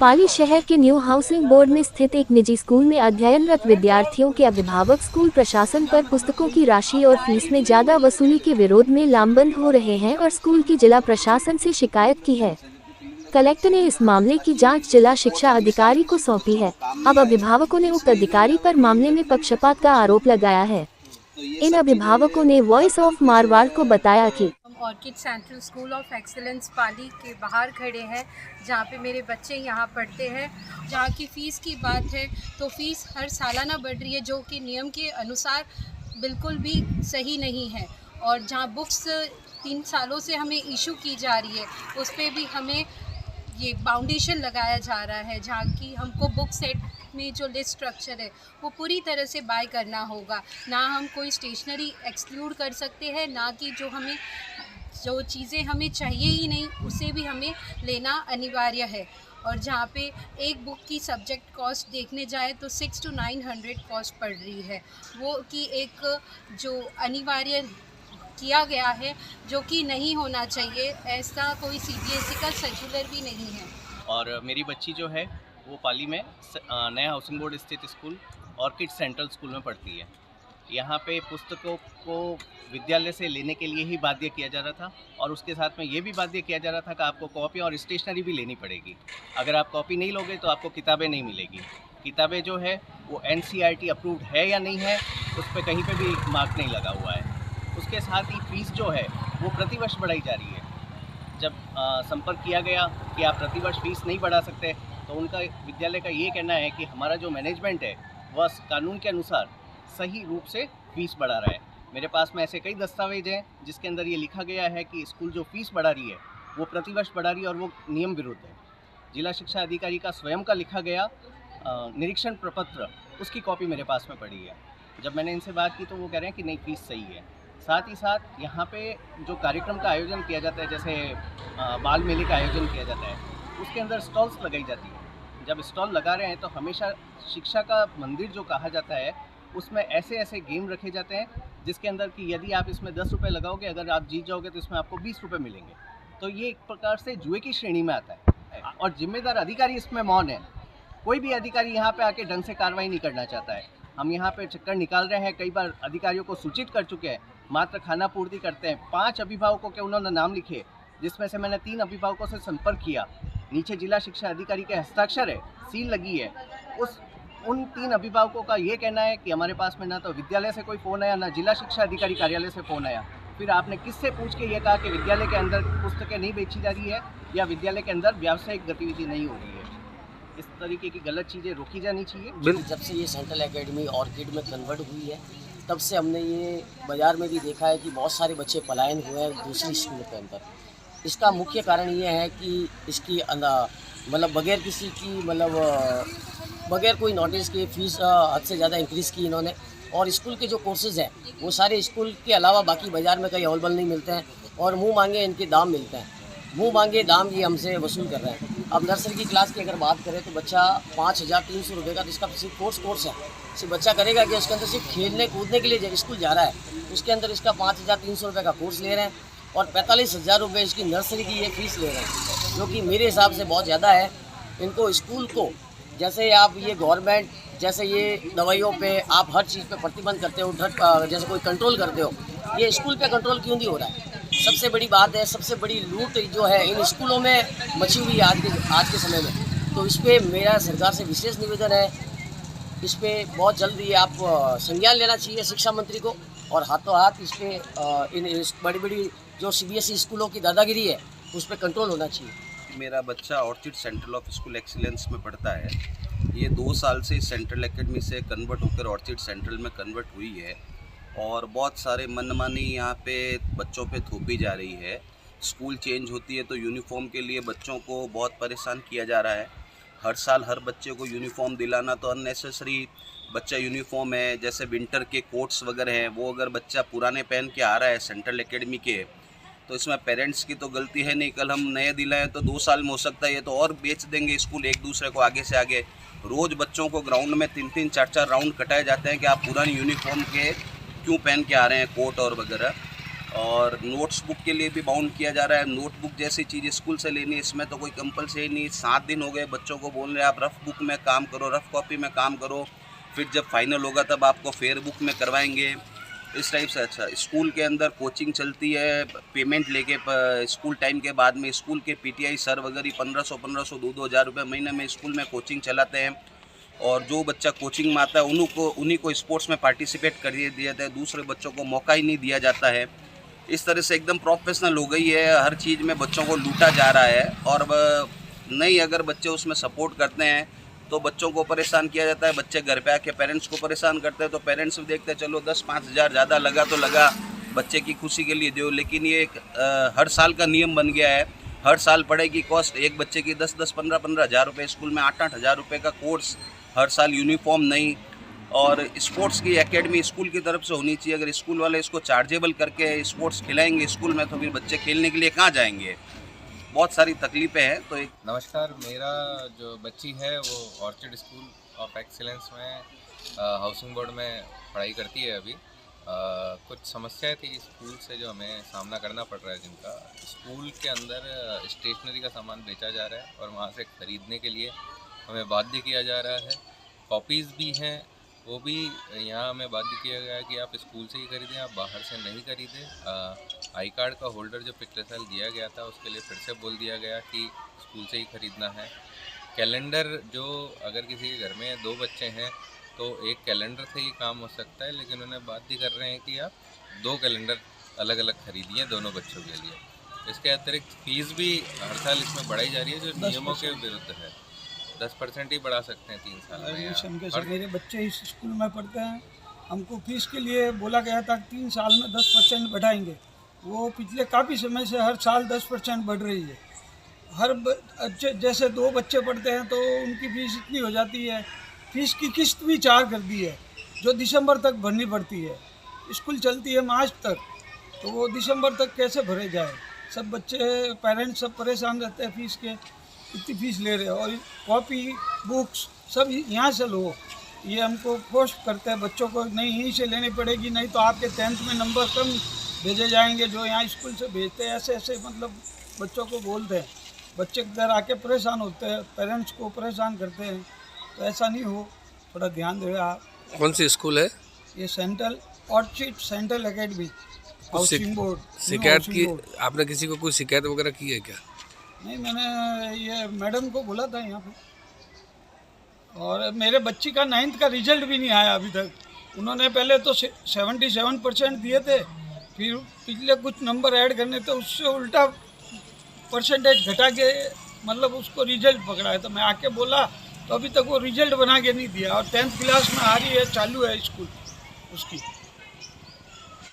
पाली शहर के new housing board में स्थित एक निजी स्कूल में अध्ययनरत विद्यार्थियों के अभिभावक स्कूल प्रशासन पर पुस्तकों की राशि और फीस में ज्यादा वसूली के विरोध में लामबंद हो रहे हैं और स्कूल की जिला प्रशासन से शिकायत की है। कलेक्टर ने इस मामले की जांच जिला शिक्षा अधिकारी को सौंपी है। अब अभिभावकों ने उक्त अधिकारी पर मामले में पक्षपात का आरोप लगाया है। इन अभिभावकों ने वॉइस ऑफ मारवाड़ को बताया कि Orchid Central School of Excellence Pali के बाहर खड़े हैं, जहाँ पे मेरे बच्चे यहाँ पढ़ते हैं। जहाँ की फ़ीस की बात है तो फ़ीस हर सालाना बढ़ रही है, जो कि नियम के अनुसार बिल्कुल भी सही नहीं है। और जहाँ बुक्स 3 सालों से हमें इशू की जा रही है, उस पर भी हमें ये बाउंडेशन लगाया जा रहा है, जहाँ की हमको बुक सेट में जो लिस्ट स्ट्रक्चर है वो पूरी तरह से बाय करना होगा। ना हम कोई स्टेशनरी एक्सक्लूड कर सकते हैं, ना कि जो चीज़ें हमें चाहिए ही नहीं उसे भी हमें लेना अनिवार्य है। और जहाँ पे एक बुक की सब्जेक्ट कॉस्ट देखने जाए तो 600 to 900 कॉस्ट पड़ रही है, वो कि एक जो अनिवार्य किया गया है, जो कि नहीं होना चाहिए। ऐसा कोई CBSE का सर्कुलर भी नहीं है। और मेरी बच्ची जो है वो पाली में नया हाउसिंग बोर्ड स्थित स्कूल ऑर्किड सेंट्रल स्कूल में पढ़ती है। यहाँ पे पुस्तकों को विद्यालय से लेने के लिए ही बाध्य किया जा रहा था और उसके साथ में ये भी बाध्य किया जा रहा था कि आपको कॉपी और स्टेशनरी भी लेनी पड़ेगी। अगर आप कॉपी नहीं लोगे तो आपको किताबें नहीं मिलेगी। किताबें जो है वो NCERT अप्रूव्ड है या नहीं है, उस पर कहीं पे भी मार्क नहीं लगा हुआ है। उसके साथ ही फीस जो है वो प्रतिवर्ष बढ़ाई जा रही है। जब संपर्क किया गया कि आप प्रतिवर्ष फीस नहीं बढ़ा सकते, तो उनका विद्यालय का ये कहना है कि हमारा जो मैनेजमेंट है वह कानून के अनुसार सही रूप से फीस बढ़ा रहा है। मेरे पास में ऐसे कई दस्तावेज हैं जिसके अंदर ये लिखा गया है कि स्कूल जो फीस बढ़ा रही है वो प्रतिवर्ष बढ़ा रही है और वो नियम विरुद्ध है। जिला शिक्षा अधिकारी का स्वयं का लिखा गया निरीक्षण प्रपत्र, उसकी कॉपी मेरे पास में पड़ी है। जब मैंने इनसे बात की तो वो कह रहे हैं कि नहीं, फीस सही है। साथ ही साथ यहाँ पे जो कार्यक्रम का आयोजन किया जाता है, जैसे बाल मेले का आयोजन किया जाता है, उसके अंदर स्टॉल्स लगाई जाती है। जब स्टॉल लगा रहे हैं तो हमेशा शिक्षा का मंदिर जो कहा जाता है उसमें ऐसे ऐसे गेम रखे जाते हैं जिसके अंदर कि यदि आप इसमें 10 रुपये लगाओगे, अगर आप जीत जाओगे तो इसमें आपको 20 रुपये मिलेंगे। तो ये एक प्रकार से जुए की श्रेणी में आता है और जिम्मेदार अधिकारी इसमें मौन है। कोई भी अधिकारी यहाँ पे आके ढंग से कार्रवाई नहीं करना चाहता है। हम यहाँ पे चक्कर निकाल रहे हैं, कई बार अधिकारियों को सूचित कर चुके हैं, मात्र खाना पूर्ति करते हैं। 5 अभिभावकों के उन्होंने नाम लिखे, जिसमें से मैंने 3 अभिभावकों से संपर्क किया। नीचे जिला शिक्षा अधिकारी के हस्ताक्षर है, सील लगी है। उन 3 अभिभावकों का ये कहना है कि हमारे पास में ना तो विद्यालय से कोई फ़ोन आया, ना जिला शिक्षा अधिकारी कार्यालय से फ़ोन आया। फिर आपने किससे पूछ के ये कहा कि विद्यालय के अंदर पुस्तकें नहीं बेची जा रही है या विद्यालय के अंदर व्यावसायिक गतिविधि नहीं हो रही है। इस तरीके की गलत चीज़ें रोकी जानी चाहिए। जब से ये सेंट्रल एकेडमी ऑर्किड में कन्वर्ट हुई है, तब से हमने ये बाज़ार में भी देखा है कि बहुत सारे बच्चे पलायन हुए हैं दूसरी स्कूल के अंदर। इसका मुख्य कारण ये है कि इसकी मतलब बगैर किसी की बगैर कोई नोटिस के फ़ीस हद से ज़्यादा इंक्रीज़ की इन्होंने। और स्कूल के जो कोर्सेज़ हैं वो सारे स्कूल के अलावा बाकी बाज़ार में कहीं अवेलेबल नहीं मिलते हैं और मुँह मांगे इनके दाम मिलते हैं। मुँह मांगे दाम ये हमसे वसूल कर रहे हैं। अब नर्सरी की क्लास की अगर बात करें तो बच्चा 5300 रुपये का, तो इसका सिर्फ कोर्स है। सिर्फ बच्चा करेगा कि उसके अंदर सिर्फ खेलने कूदने के लिए जब स्कूल जा रहा है, उसके अंदर इसका 5300 रुपये का कोर्स ले रहे हैं और 45,000 रुपये इसकी नर्सरी की ये फ़ीस ले रहे हैं, जो कि मेरे हिसाब से बहुत ज़्यादा है। इनको स्कूल को जैसे आप ये गवर्नमेंट जैसे ये दवाइयों पे आप हर चीज़ पे प्रतिबंध करते हो, जैसे कोई कंट्रोल करते हो, ये स्कूल पे कंट्रोल क्यों नहीं हो रहा है? सबसे बड़ी बात है, सबसे बड़ी लूट जो है इन स्कूलों में मची हुई है आज के समय में। तो इस पर मेरा सरकार से विशेष निवेदन है, इस पर बहुत जल्दी आप संज्ञान लेना चाहिए शिक्षा मंत्री को और हाथों हाथ इस पर इन बड़ी बड़ी जो CBSE स्कूलों की दादागिरी है उस पर कंट्रोल होना चाहिए। मेरा बच्चा orchid central of school excellence में पढ़ता है। ये 2 साल से सेंट्रल एकेडमी से कन्वर्ट होकर ऑर्चिड सेंट्रल में कन्वर्ट हुई है और बहुत सारे मनमानी यहाँ पे बच्चों पे थोपी जा रही है। स्कूल चेंज होती है तो यूनिफॉर्म के लिए बच्चों को बहुत परेशान किया जा रहा है। हर साल हर बच्चे को यूनिफॉर्म दिलाना तो अननेसेसरी। बच्चा यूनिफॉर्म है, जैसे विंटर के कोट्स वगैरह हैं, वो अगर बच्चा पुराने पहन के आ रहा है सेंट्रल एकेडमी के, तो इसमें पेरेंट्स की तो गलती है नहीं। कल हम नए दिलाएं तो 2 साल में हो सकता है ये तो और बेच देंगे स्कूल एक दूसरे को आगे से आगे। रोज़ बच्चों को ग्राउंड में 3-3 4-4 राउंड कटाए जाते हैं कि आप पुरानी यूनिफॉर्म के क्यों पहन के आ रहे हैं, कोट और वगैरह। और नोट्स बुक के लिए भी बाउंड किया जा रहा है। नोटबुक जैसी चीज़ स्कूल से लेनी है, इसमें तो कोई कंपलसरी नहीं। 7 दिन हो गए बच्चों को बोल रहे हैं आप रफ बुक में काम करो, रफ कॉपी में काम करो, फिर जब फाइनल होगा तब आपको फेयर बुक में करवाएंगे, इस टाइप से। अच्छा, स्कूल के अंदर कोचिंग चलती है पेमेंट लेके स्कूल टाइम के बाद में। स्कूल के पीटीआई सर वगैरह 1500 2-2 हज़ार रुपये महीने में स्कूल में कोचिंग चलाते हैं, और जो बच्चा कोचिंग में आता है उन्हीं को स्पोर्ट्स में पार्टिसिपेट कर दिया जाता है, दूसरे बच्चों को मौका ही नहीं दिया जाता है। इस तरह से एकदम प्रोफेशनल हो गई है, हर चीज़ में बच्चों को लूटा जा रहा है। और नहीं, अगर बच्चे उसमें सपोर्ट करते हैं तो बच्चों को परेशान किया जाता है, बच्चे घर पे आके पेरेंट्स को परेशान करते हैं, तो पेरेंट्स भी देखते हैं चलो 10-5 हज़ार ज़्यादा लगा तो लगा, बच्चे की खुशी के लिए दो। लेकिन ये एक हर साल का नियम बन गया है, हर साल पढ़ेगी कॉस्ट एक बच्चे की 10-10 15-15 हज़ार रुपये, स्कूल में 8-8 हज़ार रुपये का कोर्स, हर साल यूनिफॉर्म नहीं। और स्पोर्ट्स की एकेडमी स्कूल की तरफ से होनी चाहिए। अगर स्कूल वाले इसको चार्जेबल करके स्पोर्ट्स खिलाएंगे स्कूल में तो फिर बच्चे खेलने के लिए कहाँ जाएंगे, बहुत सारी तकलीफ़ें हैं। तो एक नमस्कार, मेरा जो बच्ची है वो ऑर्चिड स्कूल ऑफ एक्सीलेंस में हाउसिंग बोर्ड में पढ़ाई करती है अभी। कुछ समस्याएं थी स्कूल से जो हमें सामना करना पड़ रहा है, जिनका स्कूल के अंदर स्टेशनरी का सामान बेचा जा रहा है और वहाँ से ख़रीदने के लिए हमें बाध्य किया जा रहा है। कॉपीज़ भी हैं, वो भी यहाँ हमें बाध्य किया गया है कि आप स्कूल से ही खरीदें, आप बाहर से नहीं खरीदें। आई कार्ड का होल्डर जो पिछले साल दिया गया था उसके लिए फिर से बोल दिया गया कि स्कूल से ही खरीदना है। कैलेंडर जो अगर किसी के घर में 2 बच्चे हैं तो एक कैलेंडर से ही काम हो सकता है, लेकिन उन्हें बाध्य कर रहे हैं कि आप 2 कैलेंडर अलग अलग खरीदिए दोनों बच्चों के लिए। इसके अतिरिक्त फ़ीस भी हर साल इसमें बढ़ाई जा रही है जो नियमों के विरुद्ध है। 10% ही बढ़ा सकते हैं 3 साल में। एडमिशन के समय मेरे बच्चे इस स्कूल में पढ़ते हैं, हमको फीस के लिए बोला गया था 3 साल में 10% बढ़ाएंगे। वो पिछले काफ़ी समय से हर साल 10% बढ़ रही है। जैसे 2 बच्चे पढ़ते हैं तो उनकी फ़ीस इतनी हो जाती है। फ़ीस की किस्त भी 4 कर दी है जो दिसंबर तक भरनी पड़ती है। स्कूल चलती है मार्च तक, तो वो दिसंबर तक कैसे भरे जाए। सब बच्चे पेरेंट्स सब परेशान रहते हैं फ़ीस के, इतनी फ़ीस ले रहे हैं। और कॉपी बुक्स सब यहाँ से लो, ये हमको फोर्स करते हैं बच्चों को, नहीं यहीं से लेनी पड़ेगी, नहीं तो आपके 10th में नंबर कम भेजे जाएंगे जो यहाँ स्कूल से भेजते हैं। ऐसे मतलब बच्चों को बोलते हैं, बच्चे घर आके परेशान होते हैं, पेरेंट्स को परेशान करते हैं। तो ऐसा नहीं हो, थोड़ा ध्यान दें आप। कौन सी स्कूल है ये central orchid central academy housing board. शिकायत की आपने किसी को कोई शिकायत वगैरह की है क्या? नहीं, मैंने ये मैडम को बोला था यहाँ पे, और मेरे बच्ची का 9th का रिजल्ट भी नहीं आया अभी तक। उन्होंने पहले तो 77% दिए थे, फिर पिछले कुछ नंबर ऐड करने थे, उससे उल्टा परसेंटेज घटा के मतलब उसको रिजल्ट पकड़ा है। तो मैं आके बोला तो अभी तक वो रिजल्ट बना के नहीं दिया, और 10th क्लास में आ रही है, चालू है स्कूल उसकी।